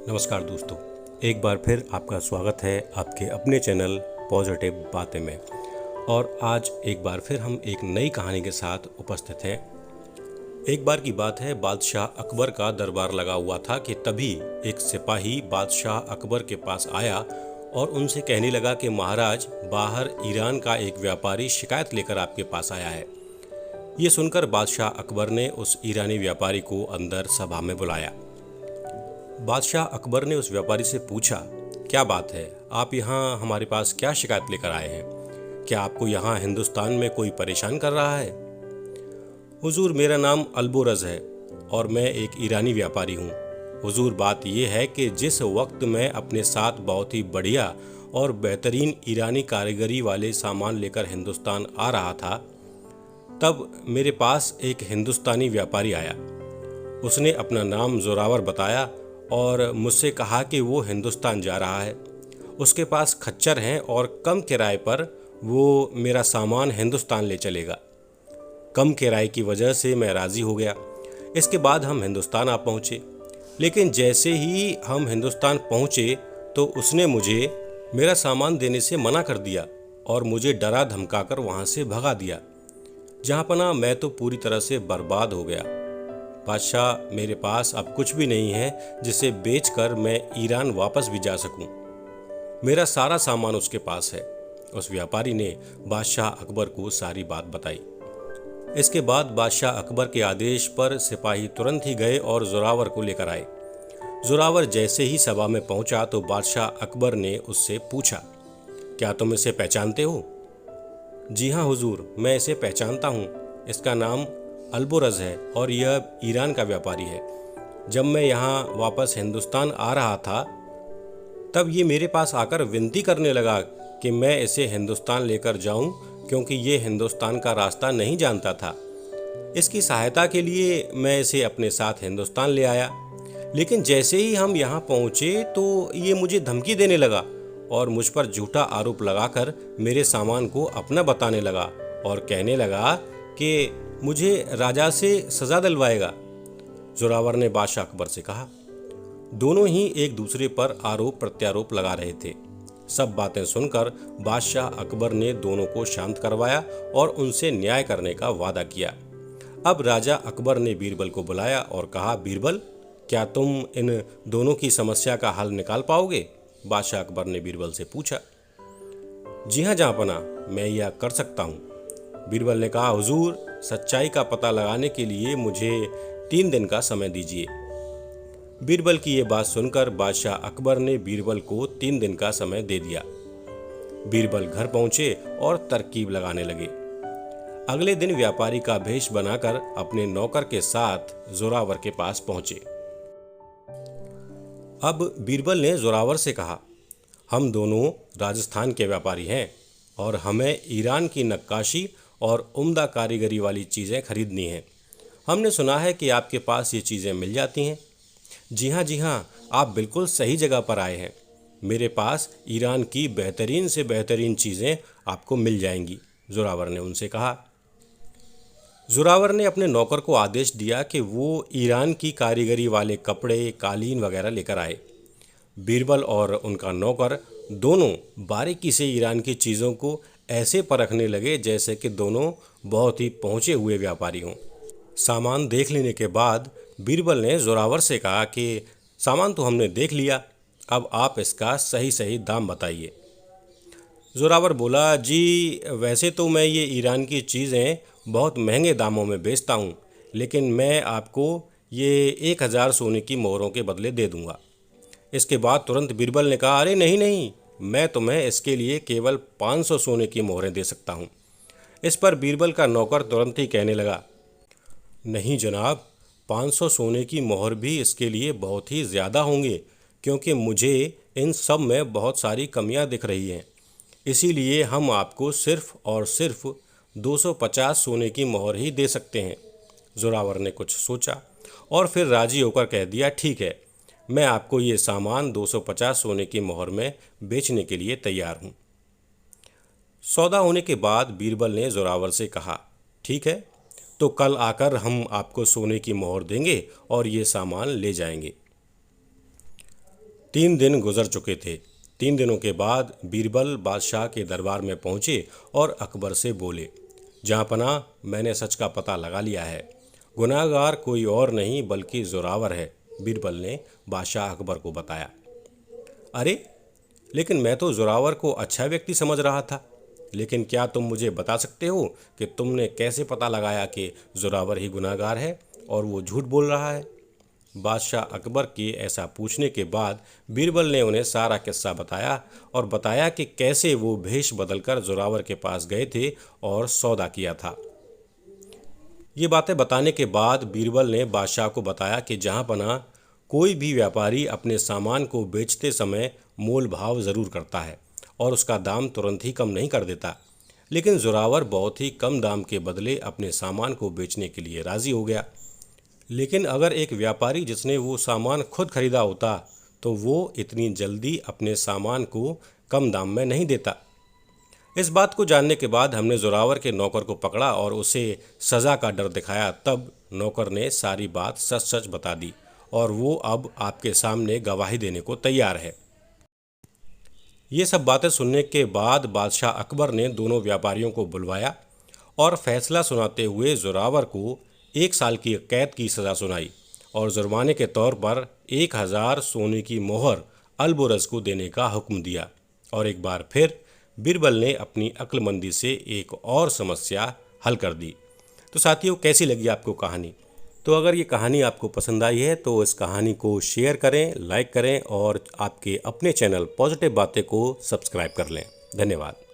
नमस्कार दोस्तों, एक बार फिर आपका स्वागत है आपके अपने चैनल पॉजिटिव बातें में। और आज एक बार फिर हम एक नई कहानी के साथ उपस्थित हैं। एक बार की बात है, बादशाह अकबर का दरबार लगा हुआ था कि तभी एक सिपाही बादशाह अकबर के पास आया और उनसे कहने लगा कि महाराज, बाहर ईरान का एक व्यापारी शिकायत लेकर आपके पास आया है। ये सुनकर बादशाह अकबर ने उस ईरानी व्यापारी को अंदर सभा में बुलाया। बादशाह अकबर ने उस व्यापारी से पूछा, क्या बात है, आप यहाँ हमारे पास क्या शिकायत लेकर आए हैं? क्या आपको यहाँ हिंदुस्तान में कोई परेशान कर रहा है? हुजूर, मेरा नाम अल्बोरज है और मैं एक ईरानी व्यापारी हूँ। हुजूर, बात यह है कि जिस वक्त मैं अपने साथ बहुत ही बढ़िया और बेहतरीन ईरानी कारीगरी वाले सामान लेकर हिंदुस्तान आ रहा था, तब मेरे पास एक हिंदुस्तानी व्यापारी आया। उसने अपना नाम जोरावर बताया और मुझसे कहा कि वो हिंदुस्तान जा रहा है। उसके पास खच्चर हैं और कम किराए पर वो मेरा सामान हिंदुस्तान ले चलेगा। कम किराए की वजह से मैं राज़ी हो गया। इसके बाद हम हिंदुस्तान आ पहुँचे। लेकिन जैसे ही हम हिंदुस्तान पहुँचे तो उसने मुझे मेरा सामान देने से मना कर दिया और मुझे डरा धमकाकर वहाँ से भगा दिया। जहाँ पना मैं तो पूरी तरह से बर्बाद हो गया। बादशाह, मेरे पास अब कुछ भी नहीं है जिसे बेचकर मैं ईरान वापस भी जा सकूं। मेरा सारा सामान उसके पास है। उस व्यापारी ने बादशाह अकबर को सारी बात बताई। इसके बाद बादशाह अकबर के आदेश पर सिपाही तुरंत ही गए और जोरावर को लेकर आए। जोरावर जैसे ही सभा में पहुंचा तो बादशाह अकबर ने उससे पूछा, क्या तुम इसे पहचानते हो? जी हाँ हुजूर, मैं इसे पहचानता हूँ। इसका नाम अल्बोरज है और यह ईरान का व्यापारी है। जब मैं यहाँ वापस हिंदुस्तान आ रहा था तब ये मेरे पास आकर विनती करने लगा कि मैं इसे हिंदुस्तान लेकर जाऊं, क्योंकि ये हिंदुस्तान का रास्ता नहीं जानता था। इसकी सहायता के लिए मैं इसे अपने साथ हिंदुस्तान ले आया। लेकिन जैसे ही हम यहाँ पहुँचे तो ये मुझे धमकी देने लगा और मुझ पर झूठा आरोप लगाकर मेरे सामान को अपना बताने लगा और कहने लगा कि मुझे राजा से सज़ा दिलवाएगा। जोरावर ने बादशाह अकबर से कहा। दोनों ही एक दूसरे पर आरोप प्रत्यारोप लगा रहे थे। सब बातें सुनकर बादशाह अकबर ने दोनों को शांत करवाया और उनसे न्याय करने का वादा किया। अब राजा अकबर ने बीरबल को बुलाया और कहा, बीरबल, क्या तुम इन दोनों की समस्या का हल निकाल पाओगे? बादशाह अकबर ने बीरबल से पूछा। जी हाँ जहाँपना, मैं यह कर सकता हूँ। बीरबल ने कहा, हुजूर, सच्चाई का पता लगाने के लिए मुझे 3 दिन का समय दीजिए। बीरबल की ये बात सुनकर बादशाह अकबर ने बीरबल को 3 दिन का समय दे दिया। बीरबल घर पहुंचे और तरकीब लगाने लगे। अगले दिन व्यापारी का भेष बनाकर अपने नौकर के साथ जोरावर के पास पहुंचे। अब बीरबल ने जोरावर से कहा, हम दोनों राजस्थान के व्यापारी हैं और हमें ईरान की नक्काशी और उम्दा कारीगरी वाली चीज़ें खरीदनी हैं। हमने सुना है कि आपके पास ये चीज़ें मिल जाती हैं। जी हाँ, आप बिल्कुल सही जगह पर आए हैं। मेरे पास ईरान की बेहतरीन से बेहतरीन चीज़ें आपको मिल जाएंगी, जोरावर ने उनसे कहा। जोरावर ने अपने नौकर को आदेश दिया कि वो ईरान की कारीगरी वाले कपड़े, कालीन वगैरह लेकर आए। बीरबल और उनका नौकर दोनों बारीकी से ईरान की चीज़ों को ऐसे परखने लगे जैसे कि दोनों बहुत ही पहुँचे हुए व्यापारी हों। सामान देख लेने के बाद बीरबल ने जोरावर से कहा कि सामान तो हमने देख लिया, अब आप इसका सही सही दाम बताइए। जोरावर बोला, जी वैसे तो मैं ये ईरान की चीज़ें बहुत महंगे दामों में बेचता हूँ, लेकिन मैं आपको ये 1000 सोने की मोहरों के बदले दे दूँगा। इसके बाद तुरंत बीरबल ने कहा, अरे नहीं नहीं, मैं तुम्हें इसके लिए केवल 500 सोने की मोहरें दे सकता हूँ। इस पर बीरबल का नौकर तुरंत ही कहने लगा, नहीं जनाब, 500 सोने की मोहर भी इसके लिए बहुत ही ज़्यादा होंगे, क्योंकि मुझे इन सब में बहुत सारी कमियां दिख रही हैं। इसीलिए हम आपको सिर्फ़ और सिर्फ 250 सोने की मोहर ही दे सकते हैं। जोरावर ने कुछ सोचा और फिर राजी होकर कह दिया, ठीक है, मैं आपको ये सामान 250 सोने की मोहर में बेचने के लिए तैयार हूँ। सौदा होने के बाद बीरबल ने जोरावर से कहा, ठीक है, तो कल आकर हम आपको सोने की मोहर देंगे और ये सामान ले जाएंगे। 3 दिन गुजर चुके थे। 3 दिनों के बाद बीरबल बादशाह के दरबार में पहुंचे और अकबर से बोले, जहाँपनाह, मैंने सच का पता लगा लिया है। गुनाहगार कोई और नहीं बल्कि जोरावर है। बीरबल ने बादशाह अकबर को बताया। अरे, लेकिन मैं तो जोरावर को अच्छा व्यक्ति समझ रहा था। लेकिन क्या तुम मुझे बता सकते हो कि तुमने कैसे पता लगाया कि जोरावर ही गुनाहगार है और वो झूठ बोल रहा है? बादशाह अकबर के ऐसा पूछने के बाद बीरबल ने उन्हें सारा किस्सा बताया और बताया कि कैसे वो भेष बदलकर जोरावर के पास गए थे और सौदा किया था। ये बातें बताने के बाद बीरबल ने बादशाह को बताया कि जहाँपनाह, कोई भी व्यापारी अपने सामान को बेचते समय मोल भाव ज़रूर करता है और उसका दाम तुरंत ही कम नहीं कर देता। लेकिन जोरावर बहुत ही कम दाम के बदले अपने सामान को बेचने के लिए राज़ी हो गया। लेकिन अगर एक व्यापारी जिसने वो सामान खुद खरीदा होता तो वो इतनी जल्दी अपने सामान को कम दाम में नहीं देता। इस बात को जानने के बाद हमने जोरावर के नौकर को पकड़ा और उसे सज़ा का डर दिखाया। तब नौकर ने सारी बात सच सच बता दी और वो अब आपके सामने गवाही देने को तैयार है। ये सब बातें सुनने के बाद बादशाह अकबर ने दोनों व्यापारियों को बुलवाया और फैसला सुनाते हुए जोरावर को 1 साल की कैद की सज़ा सुनाई और जुर्माने के तौर पर 1000 सोने की मोहर अलबुरज को देने का हुक्म दिया। और एक बार फिर बीरबल ने अपनी अक्लमंदी से एक और समस्या हल कर दी। तो साथियों, कैसी लगी आपको कहानी? तो अगर ये कहानी आपको पसंद आई है तो इस कहानी को शेयर करें, लाइक करें और आपके अपने चैनल पॉजिटिव बातें को सब्सक्राइब कर लें। धन्यवाद।